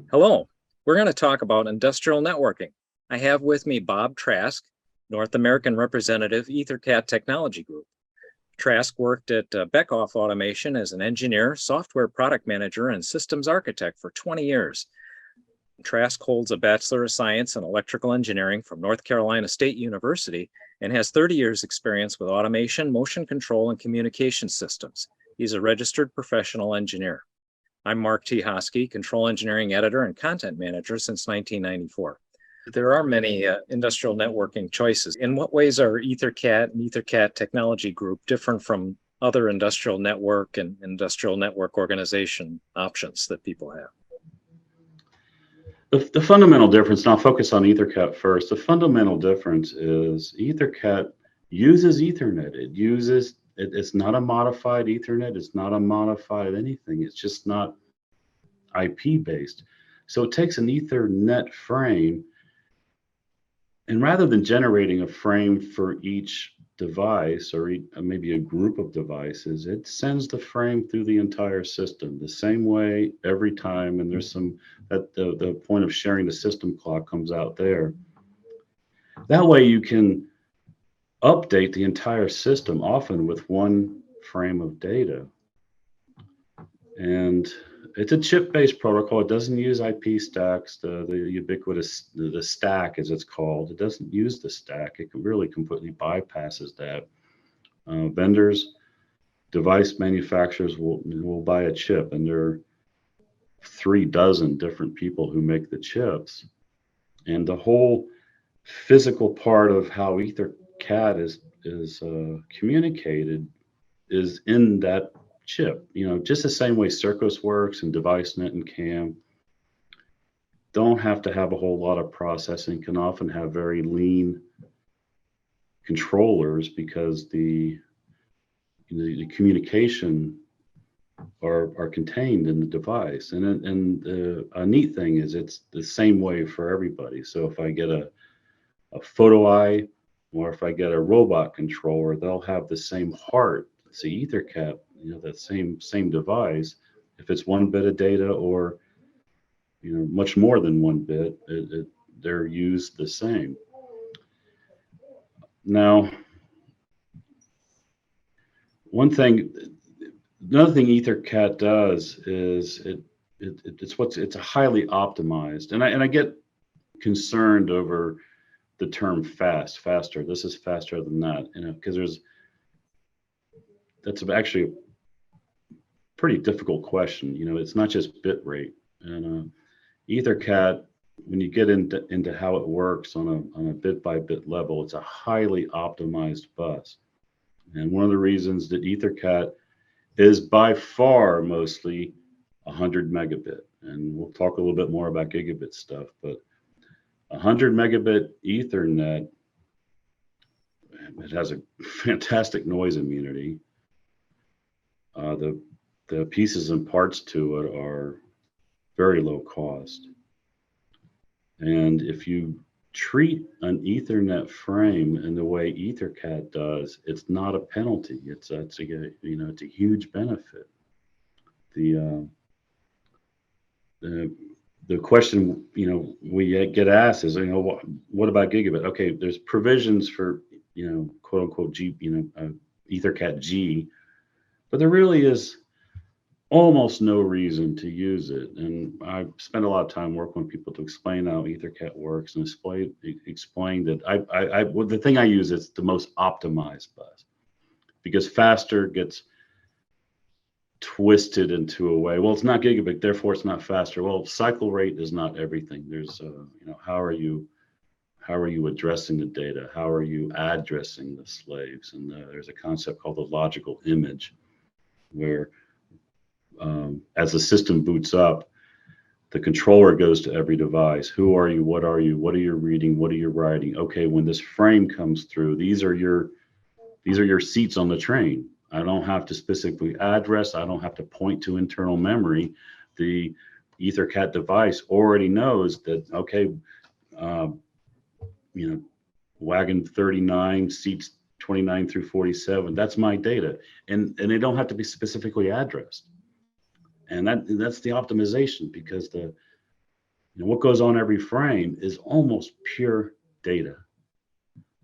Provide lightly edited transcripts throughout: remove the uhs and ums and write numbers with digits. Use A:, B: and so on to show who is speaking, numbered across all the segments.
A: Hello, we're going to talk about industrial networking. I have with me Bob Trask, North American representative, EtherCAT Technology Group. Trask worked at Beckhoff Automation as an engineer, software product manager, and systems architect for 20 years. Trask holds a Bachelor of Science in Electrical Engineering from North Carolina State University and has 30 years experience with automation, motion control, and communication systems. He's a registered professional engineer. I'm Mark T. Hosky, Control Engineering Editor and Content Manager since 1994. There are many industrial networking choices. In what ways are EtherCAT and EtherCAT Technology Group different from other industrial network and industrial network organization options that people have?
B: The fundamental difference, and I'll focus on EtherCAT first. The fundamental difference is EtherCAT uses Ethernet. It's not a modified Ethernet. It's not a modified anything. It's just not IP based. So it takes an Ethernet frame, and rather than generating a frame for each device or maybe a group of devices, it sends the frame through the entire system the same way every time. And there's the point of sharing the system clock comes out there. That way you can update the entire system often with one frame of data. And it's a chip-based protocol. It doesn't use IP stacks, the ubiquitous, the stack as it's called. It doesn't use the stack. It really completely bypasses that. Vendors, device manufacturers will buy a chip, and there are 3 dozen different people who make the chips. And the whole physical part of how EtherCAT is communicated is in that chip. Just the same way Circos works and DeviceNet and CAM. Don't have to have a whole lot of processing, can often have very lean controllers because the communication are contained in the device. And a neat thing is it's the same way for everybody. So if I get a photo eye, or if I get a robot controller, they'll have the same heart. It's the EtherCAT, that same device. If it's 1 bit of data or much more than 1 bit, they're used the same. Now, another thing EtherCAT does is it's a highly optimized, and I get concerned over the term faster. This is faster than that, because that's actually a pretty difficult question. It's not just bit rate. And EtherCAT, when you get into how it works on a bit by bit level, it's a highly optimized bus. And one of the reasons that EtherCAT is by far mostly 100 megabit, and we'll talk a little bit more about gigabit stuff, but 100 megabit Ethernet, it has a fantastic noise immunity. The pieces and parts to it are very low cost. And if you treat an Ethernet frame in the way EtherCAT does, it's not a penalty. It's a huge benefit. The question we get asked is, what about gigabit? Okay, there's provisions for quote unquote G, EtherCAT G, but there really is almost no reason to use it. And I've spent a lot of time working with people to explain how EtherCAT works and explain that the thing I use is the most optimized bus, because faster gets twisted into a way. Well, it's not gigabit, therefore it's not faster. Well, cycle rate is not everything. There's how are you addressing the data? How are you addressing the slaves? And there's a concept called the logical image, where as the system boots up, the controller goes to every device. Who are you? What are you? What are you reading? What are you writing? Okay, when this frame comes through, these are your seats on the train. I don't have to specifically address. I don't have to point to internal memory. The EtherCAT device already knows that, okay, wagon 39, seats 29 through 47, that's my data. And they don't have to be specifically addressed. And that's the optimization, because what goes on every frame is almost pure data,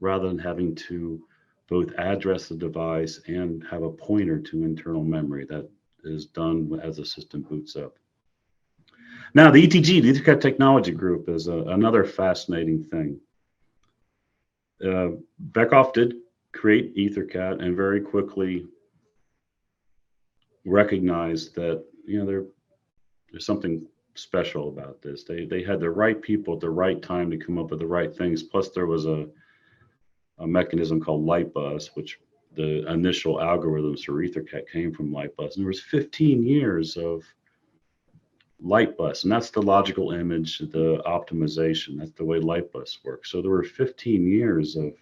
B: rather than having to both address the device and have a pointer to internal memory that is done as the system boots up. Now, the ETG, the EtherCAT Technology Group, is another fascinating thing. Beckhoff did create EtherCAT and very quickly recognized that there's something special about this. They had the right people at the right time to come up with the right things. Plus, there was a mechanism called Lightbus, which the initial algorithms for EtherCAT came from Lightbus. And there was 15 years of Lightbus, and that's the logical image, the optimization. That's the way Lightbus works. So there were 15 years of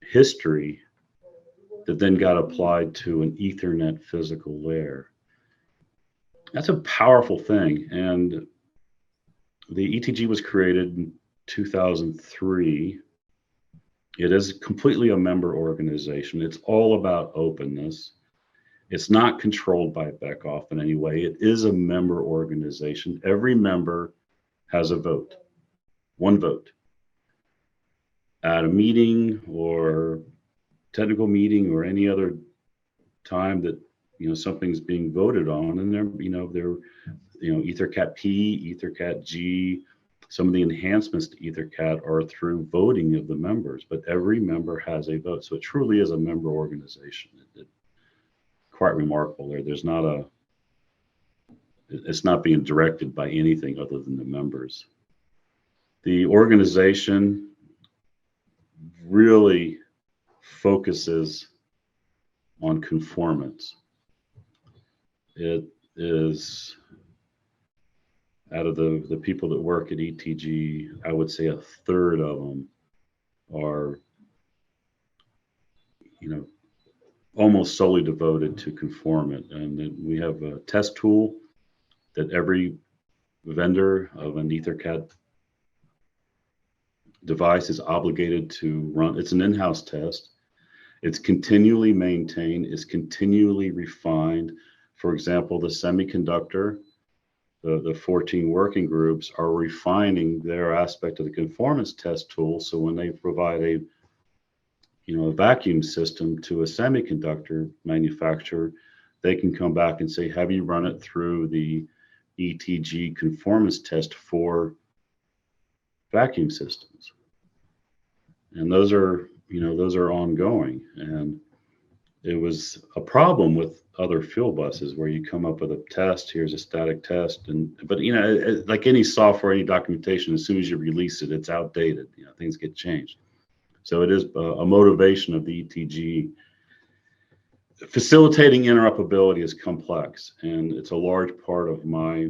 B: history that then got applied to an Ethernet physical layer. That's a powerful thing. And the ETG was created in 2003. It is completely a member organization. It's all about openness. It's not controlled by Beckhoff in any way. It is a member organization. Every member has a vote, one vote. At a meeting or technical meeting or any other time that something's being voted on, and they're EtherCAT P, EtherCAT G, some of the enhancements to EtherCAT are through voting of the members, but every member has a vote. So it truly is a member organization. Quite remarkable. It's not being directed by anything other than the members. The organization really focuses on conformance. It is, out of the people that work at ETG, I would say a third of them are, almost solely devoted to conformant. And then we have a test tool that every vendor of an EtherCAT device is obligated to run. It's an in-house test. It's continually maintained, it's continually refined. For example, the semiconductor, the 14 working groups are refining their aspect of the conformance test tool. So when they provide a vacuum system to a semiconductor manufacturer, they can come back and say, have you run it through the ETG conformance test for vacuum systems? And those are ongoing. And it was a problem with other fuel buses where you come up with a test, here's a static test, but like any software, any documentation, as soon as you release it, it's outdated. Things get changed. So it is a motivation of the ETG. Facilitating interoperability is complex, and it's a large part of my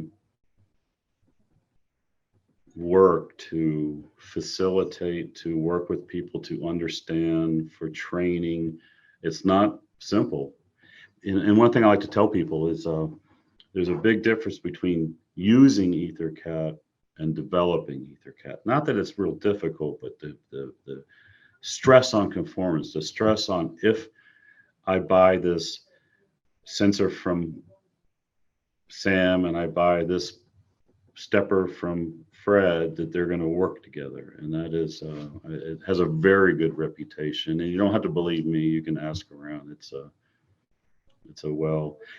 B: work to facilitate, to work with people to understand, for training. It's not simple. And one thing I like to tell people is there's a big difference between using EtherCAT and developing EtherCAT. Not that it's real difficult, but the stress on conformance, the stress on, if I buy this sensor from Sam and I buy this stepper from Fred, that they're going to work together. And that is, it has a very good reputation. And you don't have to believe me, you can ask around.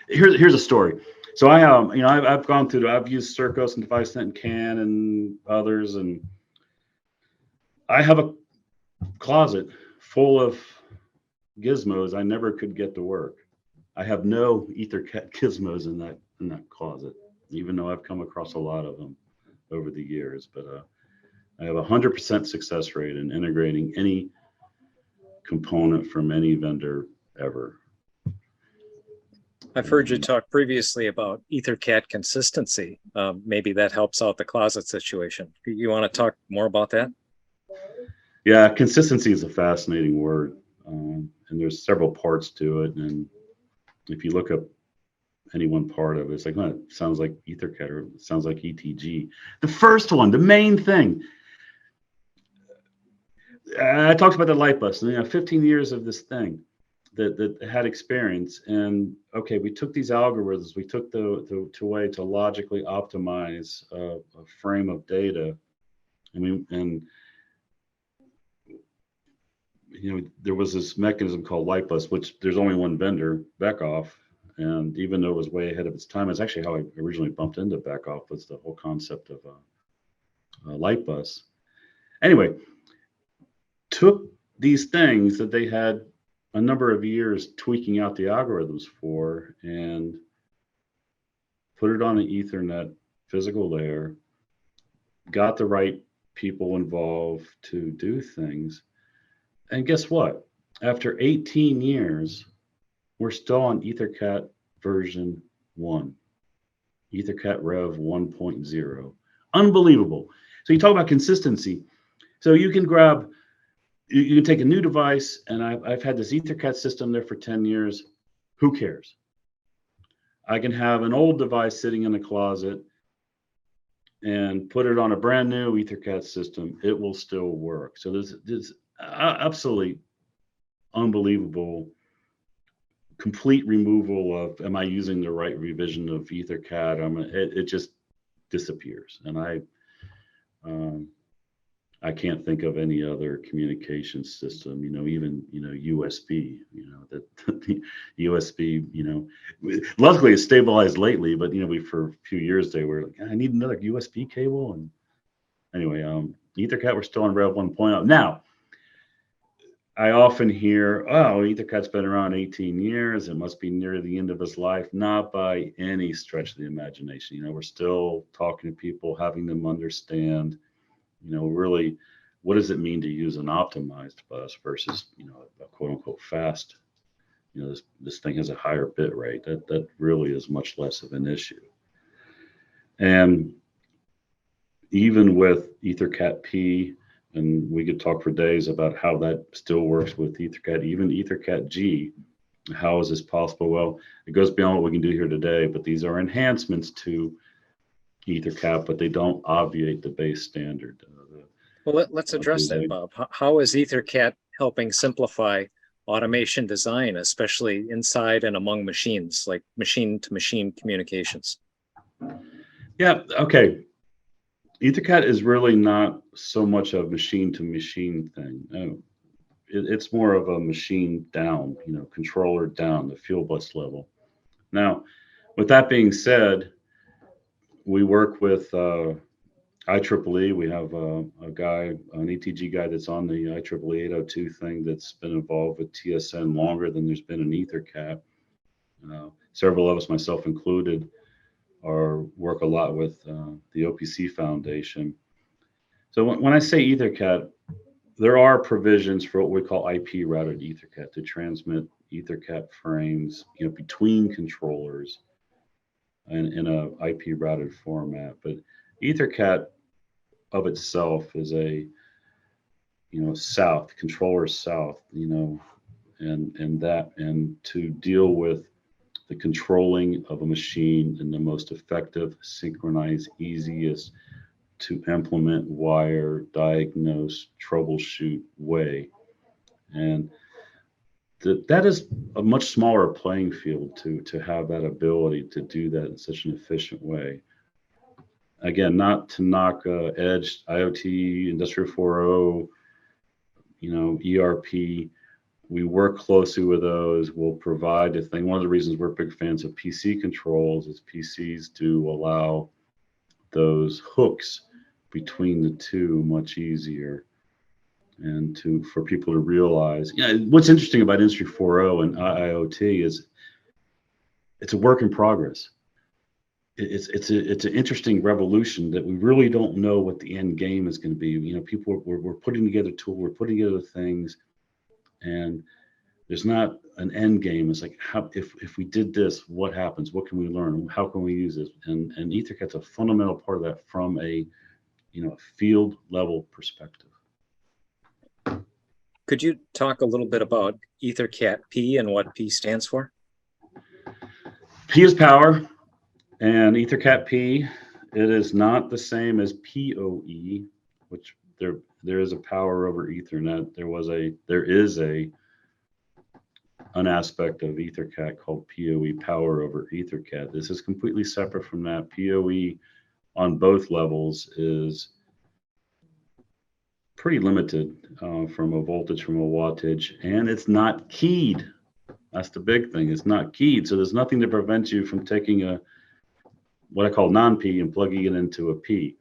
B: Here's a story. So I've gone through, I've used Circos and DeviceNet and CAN and others, and I have a closet full of gizmos I never could get to work. I have no EtherCAT gizmos in that closet, even though I've come across a lot of them over the years. But I have 100% success rate in integrating any component from any vendor ever.
A: I've heard you talk previously about EtherCAT consistency. Maybe that helps out the closet situation. You want to talk more about that?
B: Yeah, consistency is a fascinating word, and there's several parts to it. And if you look up any one part of it, it's like, oh, it sounds like EtherCAT, or it sounds like ETG. The first one, the main thing, I talked about the light bus, 15 years of this thing. that had experience. And okay, we took these algorithms, we took the way to logically optimize a frame of data, and there was this mechanism called Lightbus, which there's only one vendor, Beckhoff. And even though it was way ahead of its time, it's actually how I originally bumped into Beckhoff, was the whole concept of Lightbus. Anyway, took these things that they had a number of years tweaking out the algorithms for and put it on an Ethernet physical layer, got the right people involved to do things. And guess what? After 18 years, we're still on EtherCAT version 1, EtherCAT Rev 1.0. Unbelievable. So you talk about consistency. So you can you can take a new device, and I've had this EtherCAT system there for 10 years. Who cares? I can have an old device sitting in a closet and put it on a brand new EtherCAT system. It will still work. So there's absolutely unbelievable complete removal of, am I using the right revision of EtherCAT? It just disappears. And I can't think of any other communication system, even, USB, that the USB, luckily it's stabilized lately, but, for a few years they were like, I need another USB cable. And anyway, EtherCAT, we're still on Rev 1.0. Now, I often hear, oh, EtherCAT's been around 18 years. It must be near the end of its life. Not by any stretch of the imagination. We're still talking to people, having them understand, really, what does it mean to use an optimized bus versus, a quote unquote fast. This thing has a higher bit rate. That really is much less of an issue. And even with EtherCAT P, and we could talk for days about how that still works with EtherCAT, even EtherCAT G. How is this possible? Well, it goes beyond what we can do here today, but these are enhancements to EtherCAT, but they don't obviate the base standard.
A: Well, let's address that, Bob. How is EtherCAT helping simplify automation design, especially inside and among machines, like machine-to-machine communications?
B: Yeah, okay. EtherCAT is really not so much a machine-to-machine thing. No, it's more of a machine down, controller down, the field bus level. Now, with that being said, we work with IEEE. We have a guy, an ETG guy that's on the IEEE 802 thing that's been involved with TSN longer than there's been an EtherCAT. Several of us, myself included, work a lot with the OPC Foundation. So when I say EtherCAT, there are provisions for what we call IP routed EtherCAT to transmit EtherCAT frames, between controllers and in a IP routed format. But EtherCAT of itself is a, south, controller south, and to deal with the controlling of a machine in the most effective, synchronized, easiest to implement, wire, diagnose, troubleshoot way. And that is a much smaller playing field to have that ability to do that in such an efficient way. Again, not to knock Edge, IoT, Industrial 4.0, ERP. We work closely with those. We'll provide the thing. One of the reasons we're big fans of PC controls is PCs do allow those hooks between the two much easier, and for people to realize. What's interesting about Industry 4.0 and IoT is it's a work in progress. It's an interesting revolution that we really don't know what the end game is going to be. People we're putting together tools, we're putting together things, and there's not an end game. It's like, how if we did this, what happens? What can we learn? How can we use it? And EtherCAT's a fundamental part of that from a field level perspective.
A: Could you talk a little bit about EtherCAT P and what P stands for?
B: P is power, and EtherCAT P, it is not the same as PoE, which there is a power over Ethernet. There is a an aspect of EtherCAT called PoE, power over EtherCAT. This is completely separate from that. PoE on both levels is pretty limited from a voltage, from a wattage, and it's not keyed. That's the big thing. It's not keyed. So there's nothing to prevent you from taking a what I call non-P and plugging it into a P.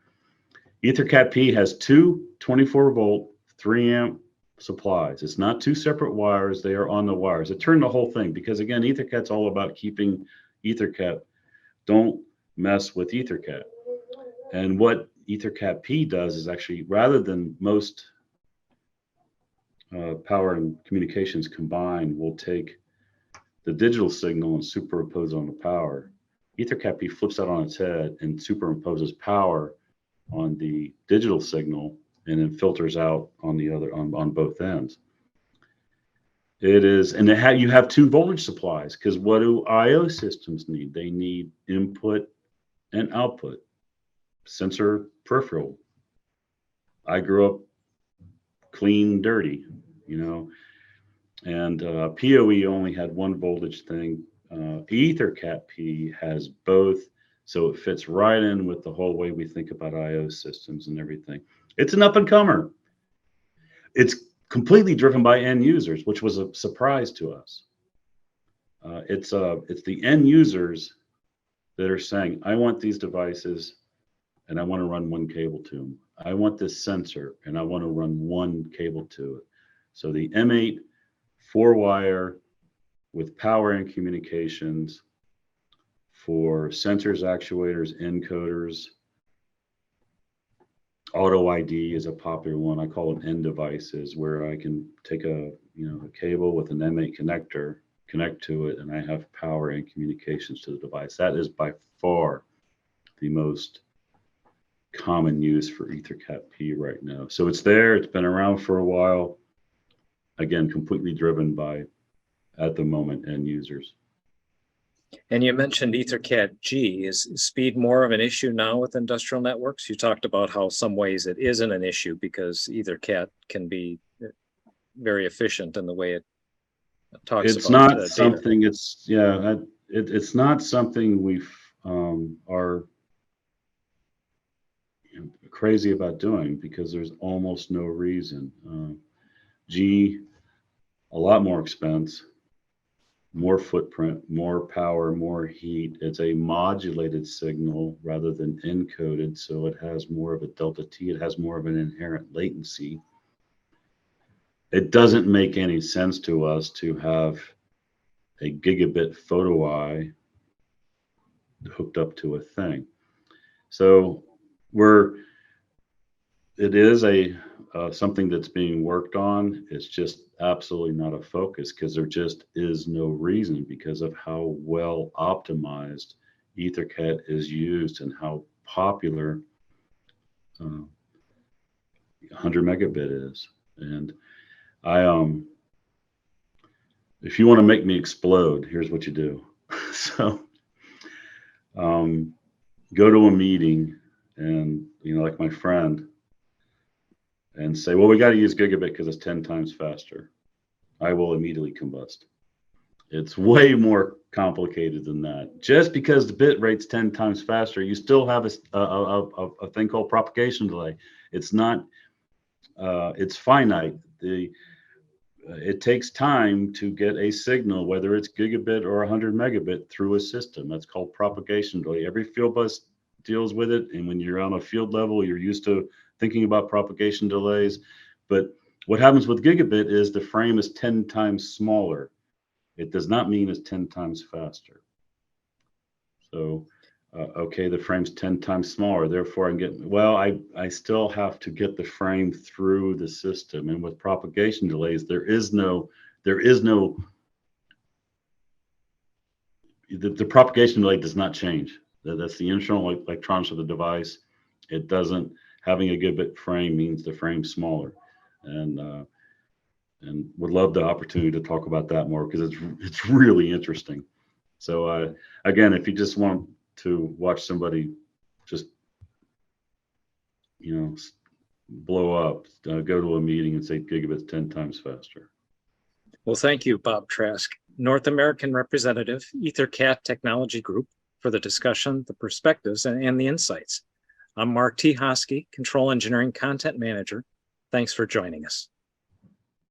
B: EtherCAT P has two 24-volt, 3-amp supplies. It's not two separate wires. They are on the wires. It turned the whole thing because, again, EtherCAT's all about keeping EtherCAT. Don't mess with EtherCAT. And what EtherCAT P does is actually, rather than most power and communications combined, will take the digital signal and superimpose on the power. EtherCAT P flips that on its head and superimposes power on the digital signal and then filters out on the other on both ends. It is, and you have two voltage supplies, because what do I/O systems need? They need input and output, sensor, peripheral. I grew up clean, dirty, you know, and PoE only had one voltage thing. EtherCAT P has both, so it fits right in with the whole way we think about I/O systems and everything. It's an up-and-comer. It's completely driven by end users, which was a surprise to us. It's the end users that are saying, I want these devices and I want to run one cable to them. I want this sensor and I want to run one cable to it. So the M8 4-wire with power and communications for sensors, actuators, encoders. Auto ID is a popular one. I call them end devices, where I can take a cable with an M8 connector, connect to it, and I have power and communications to the device. That is by far the most common use for EtherCAT P right now. So it's there. It's been around for a while. Again, completely driven by, at the moment, end users.
A: And you mentioned EtherCAT G. Is speed more of an issue now with industrial networks? You talked about how some ways it isn't an issue because EtherCAT can be very efficient in the way it talks
B: it's
A: about
B: not something data. It's not something we've are crazy about doing, because there's almost no reason. G, a lot more expense, more footprint, more power, more heat. It's a modulated signal rather than encoded, so it has more of a delta T. It has more of an inherent latency. It doesn't make any sense to us to have a gigabit photo eye hooked up to a thing. So it is something that's being worked on. It's just absolutely not a focus, because there just is no reason, because of how well optimized EtherCAT is used and how popular 100 megabit is. And if you want to make me explode, here's what you do. So go to a meeting and, like my friend, and say, well, we got to use gigabit because it's 10 times faster. I will immediately combust. It's way more complicated than that. Just because the bit rate's 10 times faster, you still have a thing called propagation delay. It's not, it's finite. It takes time to get a signal, whether it's gigabit or 100 megabit, through a system. That's called propagation delay. Every field bus deals with it. And when you're on a field level, you're used to thinking about propagation delays. But what happens with gigabit is the frame is 10 times smaller. It does not mean it's 10 times faster. So, okay, the frame's 10 times smaller, therefore I still have to get the frame through the system. And with propagation delays, the propagation delay does not change. That's the internal electronics of the device. It doesn't, having a gigabit frame means the frame's smaller. And would love the opportunity to talk about that more, because it's really interesting. So again, if you just want to watch somebody just blow up, go to a meeting and say gigabit's 10 times faster.
A: Well, thank you, Bob Trask, North American representative, EtherCAT Technology Group, for the discussion, the perspectives, and the insights. I'm Mark T. Hosky, Control Engineering Content Manager. Thanks for joining us.